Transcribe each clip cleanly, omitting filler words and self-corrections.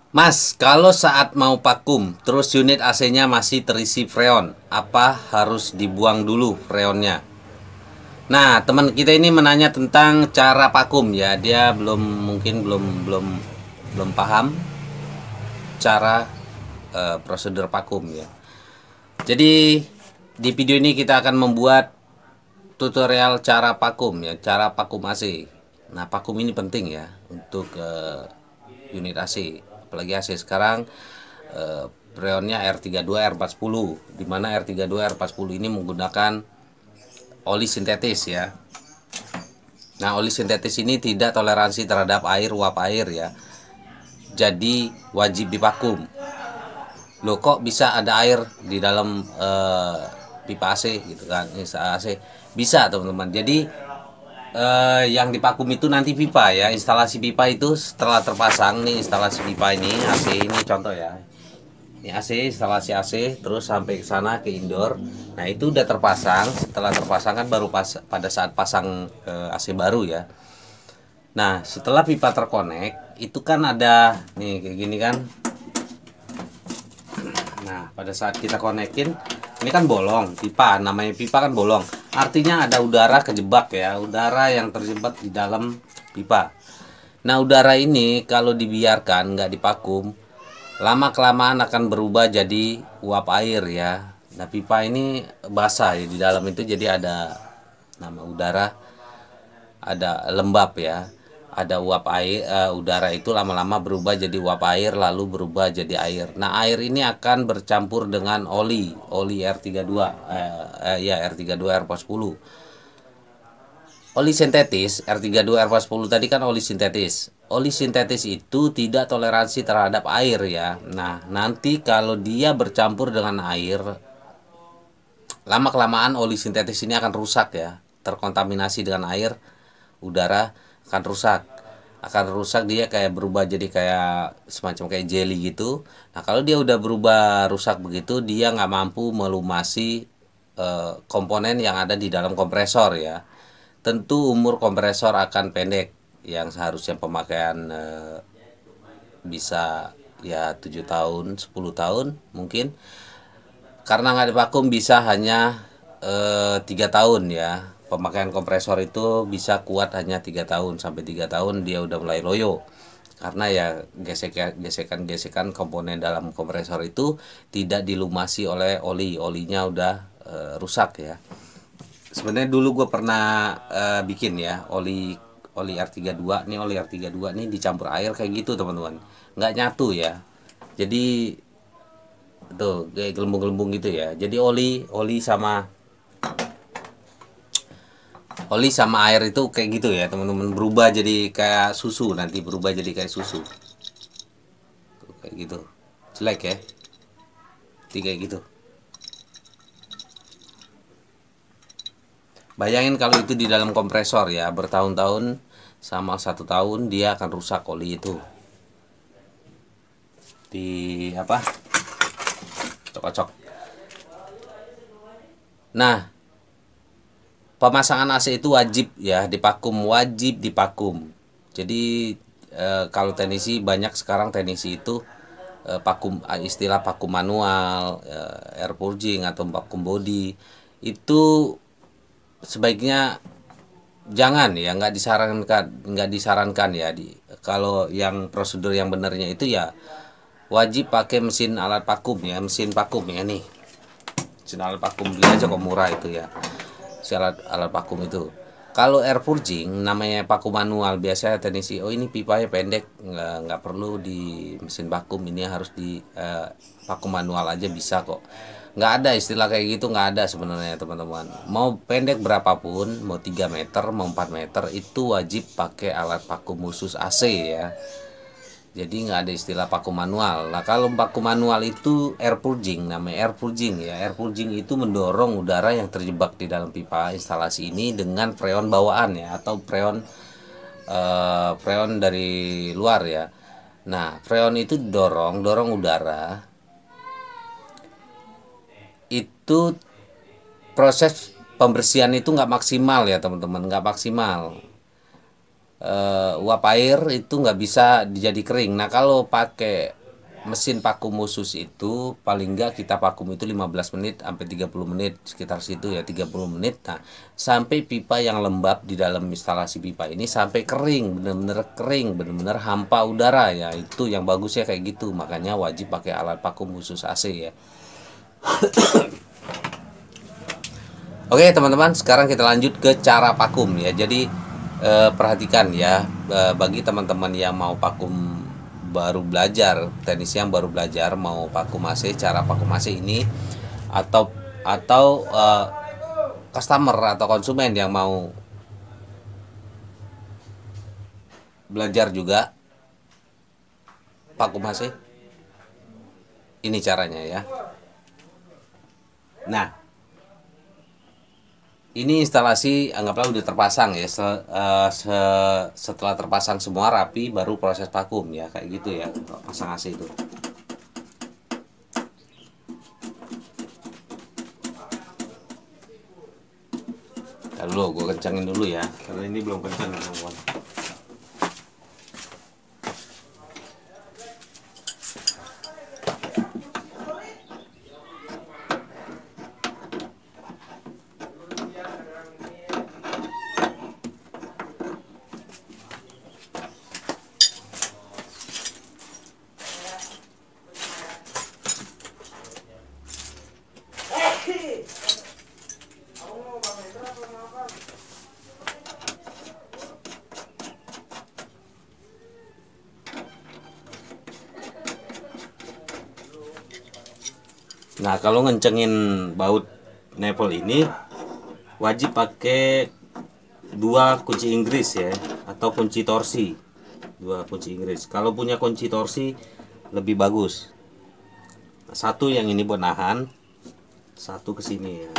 Mas, kalau saat mau vakum, terus unit AC-nya masih terisi freon, apa harus dibuang dulu freonnya? Nah, teman kita ini menanya tentang cara vakum ya. Dia belum paham cara prosedur vakum ya. Jadi di video ini kita akan membuat tutorial cara vakum ya, cara vakum AC. Nah, vakum ini penting ya untuk unit AC, apalagi AC sekarang freonnya R32 R410, di mana R32 R410 ini menggunakan oli sintetis ya. Nah, oli sintetis ini tidak toleransi terhadap air, uap air ya. Jadi wajib divakum. Loh, kok bisa ada air di dalam pipa AC gitu kan? Ini AC bisa, teman-teman. Jadi yang divakum itu nanti pipa ya. Instalasi pipa itu setelah terpasang nih, instalasi pipa ini AC ini contoh ya. Ini AC, instalasi AC terus sampai ke sana ke indoor. Nah, itu udah terpasang. Setelah terpasang kan baru pada saat pasang AC baru ya. Nah, setelah pipa terkonek itu kan ada nih kayak gini kan. Nah, pada saat kita konekin ini kan bolong pipa, namanya pipa kan bolong. Artinya ada udara kejebak ya, udara yang terjebak di dalam pipa. Nah, udara ini kalau dibiarkan nggak divakum, lama kelamaan akan berubah jadi uap air ya. Nah, pipa ini basah ya, di dalam itu jadi ada nama udara, ada lembab ya, ada uap air, udara itu lama-lama berubah jadi uap air lalu berubah jadi air. Nah, air ini akan bercampur dengan oli R32 ya R32 R410. Oli sintetis R32 R410 tadi kan oli sintetis. Oli sintetis itu tidak toleransi terhadap air ya. Nah, nanti kalau dia bercampur dengan air, lama kelamaan oli sintetis ini akan rusak ya, terkontaminasi dengan air, udara akan rusak, dia kayak berubah jadi kayak semacam kayak jelly gitu. Nah, kalau dia udah berubah rusak begitu, dia nggak mampu melumasi komponen yang ada di dalam kompresor ya. Tentu umur kompresor akan pendek, yang seharusnya pemakaian bisa ya 7 tahun 10 tahun mungkin, karena nggak divakum bisa hanya 3 tahun ya. Pemakaian kompresor itu bisa kuat hanya 3 tahun, sampai 3 tahun dia udah mulai loyo, karena ya gesekan komponen dalam kompresor itu tidak dilumasi oleh olinya udah rusak ya. Sebenarnya dulu gue pernah bikin ya oli R32 nih, oli R32 nih dicampur air kayak gitu teman-teman, nggak nyatu ya. Jadi tuh kayak gelembung-gelembung gitu ya. Jadi oli sama air itu kayak gitu ya teman-teman, berubah jadi kayak susu, nanti berubah jadi kayak susu tuh, kayak gitu, jelek ya. Jadi kayak gitu. Bayangin kalau itu di dalam kompresor ya, bertahun-tahun, sama 1 tahun dia akan rusak oli itu. Di apa? Cocok. Nah, pemasangan AC itu wajib ya divakum, wajib divakum. Jadi kalau teknisi, banyak sekarang teknisi itu istilah vakum manual, air purging atau vakum body itu sebaiknya jangan ya, nggak disarankan ya. Kalau yang prosedur yang benarnya itu ya wajib pakai mesin alat vakum ya, mesin vakum ya nih, mesin alat vakum, beli aja kok murah itu ya, si alat vakum itu. Kalau air purging namanya vakum manual, biasanya teknisi oh ini pipanya pendek, nggak perlu di mesin vakum, ini harus di vakum manual aja bisa kok. Nggak ada istilah kayak gitu, nggak ada sebenarnya teman-teman. Mau pendek berapapun, mau 3 meter mau 4 meter, itu wajib pakai alat vakum khusus AC ya. Jadi nggak ada istilah vakum manual. Nah, kalau vakum manual itu air purging, namanya air purging ya. Air purging itu mendorong udara yang terjebak di dalam pipa instalasi ini dengan freon bawaan ya, atau freon dari luar ya. Nah, freon itu dorong udara, itu proses pembersihan itu nggak maksimal ya teman-teman, nggak maksimal. uap air itu nggak bisa jadi kering. Nah kalau pakai mesin vakum khusus itu paling nggak kita vakum itu 15 menit sampai 30 menit, sekitar situ ya, 30 menit. Nah sampai pipa yang lembab di dalam instalasi pipa ini sampai kering, bener-bener kering, bener-bener hampa udara ya, itu yang bagusnya kayak gitu. Makanya wajib pakai alat vakum khusus AC ya. Oke teman-teman, sekarang kita lanjut ke cara vakum ya. Jadi perhatikan ya, bagi teman-teman yang mau vakum baru belajar, teknisi yang baru belajar mau vakum AC, cara vakum AC ini, atau customer atau konsumen yang mau belajar juga vakum AC, ini caranya ya. Nah ini instalasi anggaplah udah terpasang ya, setelah terpasang semua rapi baru proses vakum ya, kayak gitu ya pasang AC itu. Nah, dulu gue kencangin dulu ya, karena ini belum kencang teman-teman. Nah kalau ngencengin baut nepel ini wajib pakai 2 kunci Inggris ya, atau kunci torsi, 2 kunci Inggris. Kalau punya kunci torsi lebih bagus. Satu yang ini buat nahan, satu ke sini ya.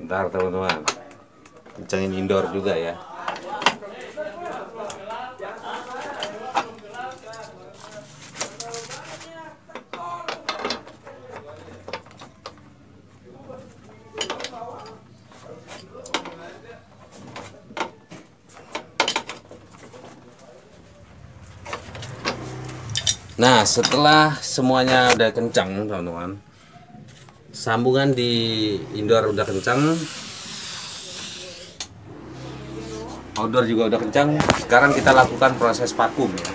Bentar teman-teman, kencangin indoor juga ya. Nah setelah semuanya udah kencang teman-teman, sambungan di indoor udah kencang, outdoor juga udah kencang. Sekarang kita lakukan proses vakum ya.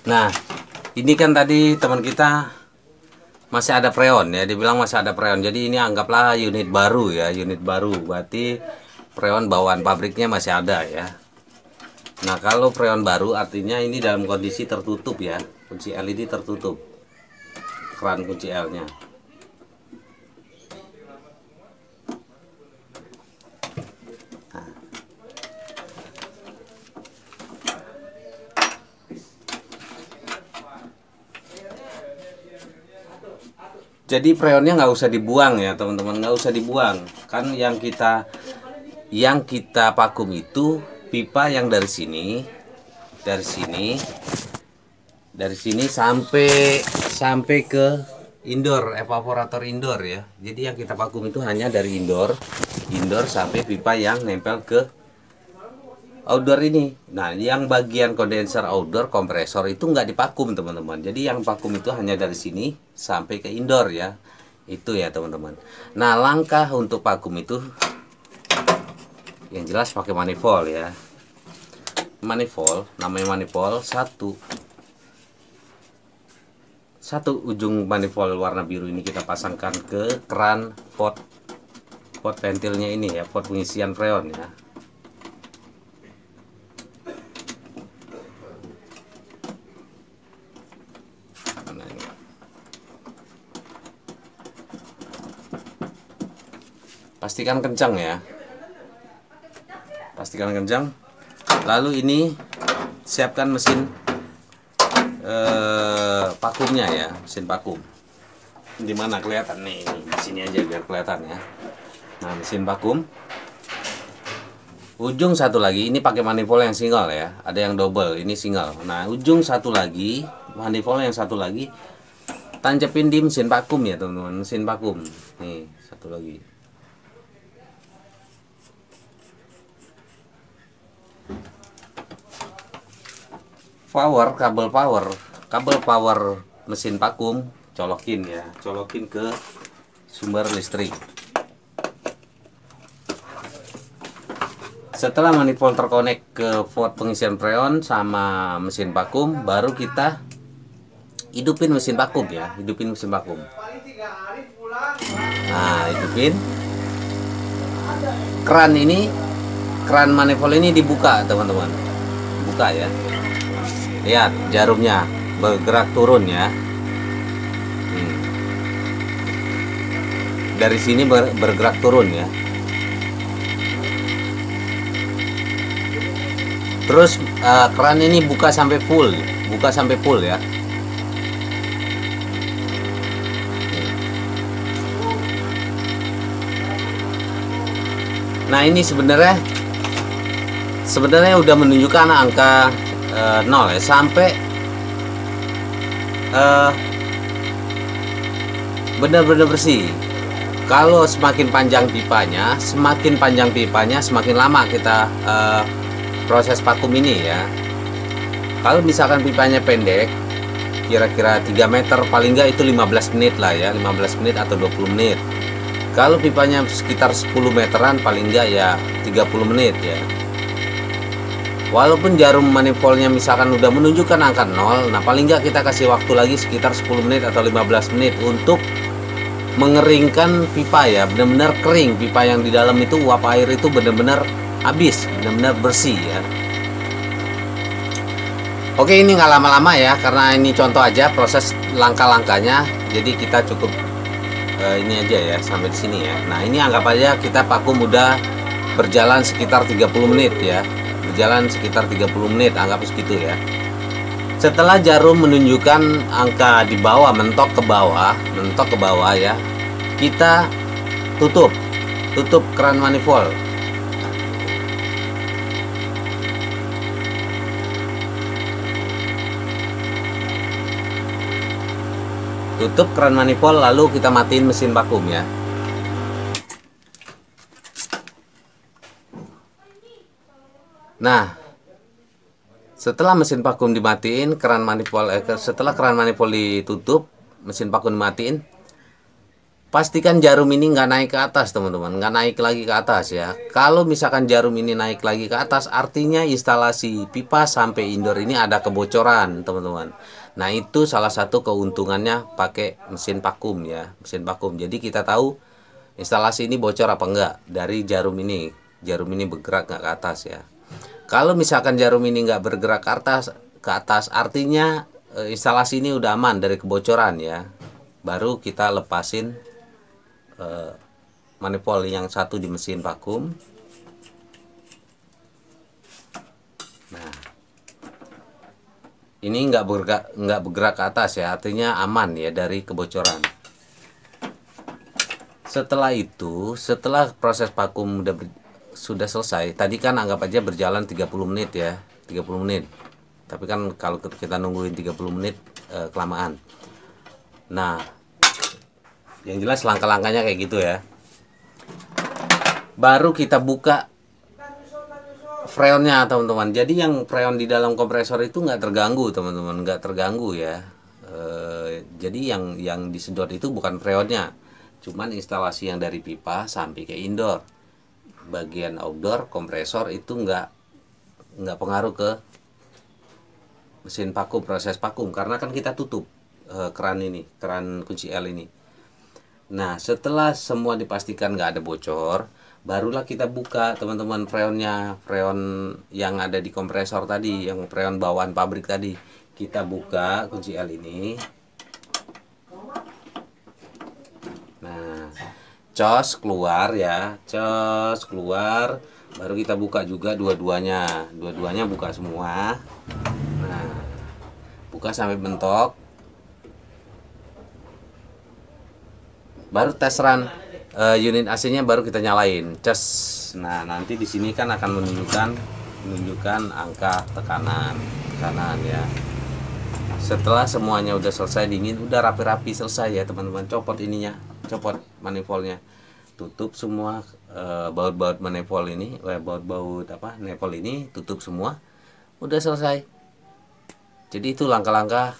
Nah ini kan tadi teman kita masih ada freon ya, dibilang masih ada freon. Jadi ini anggaplah unit baru ya, unit baru. Berarti freon bawaan pabriknya masih ada ya. Nah kalau freon baru artinya ini dalam kondisi tertutup ya, kunci LED tertutup, keran kunci L nya. Jadi freonnya nggak usah dibuang ya teman-teman, nggak usah dibuang. Kan yang kita vakum itu pipa yang dari sini sampai ke indoor, evaporator indoor ya. Jadi yang kita vakum itu hanya dari indoor sampai pipa yang nempel ke outdoor ini. Nah yang bagian kondenser outdoor, kompresor itu nggak divakum teman-teman. Jadi yang vakum itu hanya dari sini sampai ke indoor ya, itu ya teman-teman. Nah langkah untuk vakum itu yang jelas pakai manifold ya. manifold, namanya manifold, satu ujung manifold warna biru ini kita pasangkan ke keran pot ventilnya ini ya, pot pengisian freon ya. Nah, ini. Pastikan kencang ya, pastikan kencang. Lalu ini siapkan mesin vakumnya ya, mesin vakum. Di mana kelihatan nih, di sini aja biar kelihatan ya. Nah, mesin vakum. Ujung satu lagi, ini pakai manifold yang single ya, ada yang double, ini single. Nah, ujung satu lagi, manifold yang satu lagi tancepin di mesin vakum ya teman-teman, mesin vakum. Nih, satu lagi. Kabel power mesin vakum colokin ya, colokin ke sumber listrik. Setelah manifold terkonek ke port pengisian freon sama mesin vakum, baru kita hidupin mesin vakum ya, hidupin mesin vakum. Nah, hidupin. Keran manifold ini dibuka teman-teman, buka ya. Lihat jarumnya bergerak turun ya. Dari sini bergerak turun ya. Terus keran ini buka sampai full ya. Nah, ini sebenarnya udah menunjukkan angka 0 ya, sampai benar-benar bersih. Kalau semakin panjang pipanya, semakin lama kita proses vakum ini ya. Kalau misalkan pipanya pendek, kira-kira 3 meter, paling nggak itu 15 menit lah ya, 15 menit atau 20 menit. Kalau pipanya sekitar 10 meteran, paling nggak ya 30 menit ya. Walaupun jarum manifoldnya misalkan udah menunjukkan angka 0, nah paling nggak kita kasih waktu lagi sekitar 10 menit atau 15 menit untuk mengeringkan pipa ya, benar-benar kering. Pipa yang di dalam itu, uap air itu benar-benar habis, benar-benar bersih ya. Oke, ini nggak lama-lama ya, karena ini contoh aja proses langkah-langkahnya. Jadi kita cukup ini aja ya, sampai di sini ya. Nah, ini anggap aja kita vakum udah berjalan sekitar 30 menit ya. Berjalan sekitar 30 menit, anggap segitu ya. Setelah jarum menunjukkan angka di bawah, mentok ke bawah ya, kita tutup keran manifold. Tutup keran manifold, lalu kita matiin mesin vakum ya. Nah, setelah mesin vakum dimatiin, setelah keran manifold ditutup, mesin vakum dimatiin, pastikan jarum ini nggak naik ke atas teman-teman, nggak naik lagi ke atas ya. Kalau misalkan jarum ini naik lagi ke atas, artinya instalasi pipa sampai indoor ini ada kebocoran teman-teman. Nah, itu salah satu keuntungannya pakai mesin vakum ya, mesin vakum. Jadi kita tahu instalasi ini bocor apa enggak dari jarum ini bergerak nggak ke atas ya. Kalau misalkan jarum ini nggak bergerak ke atas, artinya instalasi ini udah aman dari kebocoran ya. Baru kita lepasin manifold yang satu di mesin vakum. Nah, ini nggak bergerak ke atas ya, artinya aman ya dari kebocoran. Setelah itu, setelah proses vakum sudah selesai, tadi kan anggap aja berjalan 30 menit ya, 30 menit. Tapi kan kalau kita nungguin 30 menit kelamaan. Nah, yang jelas langkah-langkahnya kayak gitu ya. Baru kita buka freonnya teman-teman. Jadi yang freon di dalam kompresor itu nggak terganggu teman-teman, nggak terganggu ya. Jadi yang disedot itu bukan freonnya, cuman instalasi yang dari pipa sampai ke indoor. Bagian outdoor kompresor itu nggak nggak pengaruh ke mesin vakum, proses vakum, karena kan kita tutup keran ini, keran kunci L ini. Nah, setelah semua dipastikan nggak ada bocor, barulah kita buka teman-teman freonnya, freon yang ada di kompresor tadi, yang freon bawaan pabrik tadi. Kita buka kunci L ini. Nah, cos keluar ya, cos keluar, baru kita buka juga dua-duanya, dua-duanya buka semua. Nah, buka sampai mentok. Baru tes run unit AC-nya baru kita nyalain, cas. Nah, nanti di sini kan akan menunjukkan angka tekanan ya. Setelah semuanya udah selesai dingin, udah rapi-rapi selesai ya teman-teman. Copot ininya, copot manifoldnya, tutup semua baut-baut manifold ini, baut-baut apa manifold ini tutup semua, udah selesai. Jadi itu langkah-langkah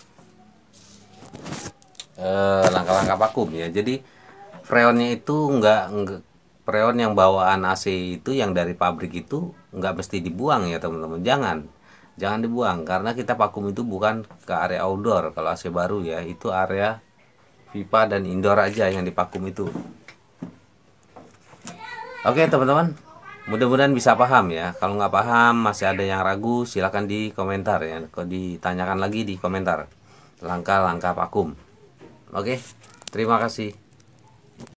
vakum ya. Jadi freonnya itu enggak freon yang bawaan AC itu yang dari pabrik itu nggak mesti dibuang ya teman-teman. Jangan dibuang, karena kita vakum itu bukan ke area outdoor. Kalau AC baru ya, itu area pipa dan indoor aja yang divakum itu. Oke teman-teman, mudah-mudahan bisa paham ya. Kalau nggak paham, masih ada yang ragu, silahkan di komentar ya. Kalau ditanyakan lagi di komentar langkah-langkah vakum. Oke, terima kasih.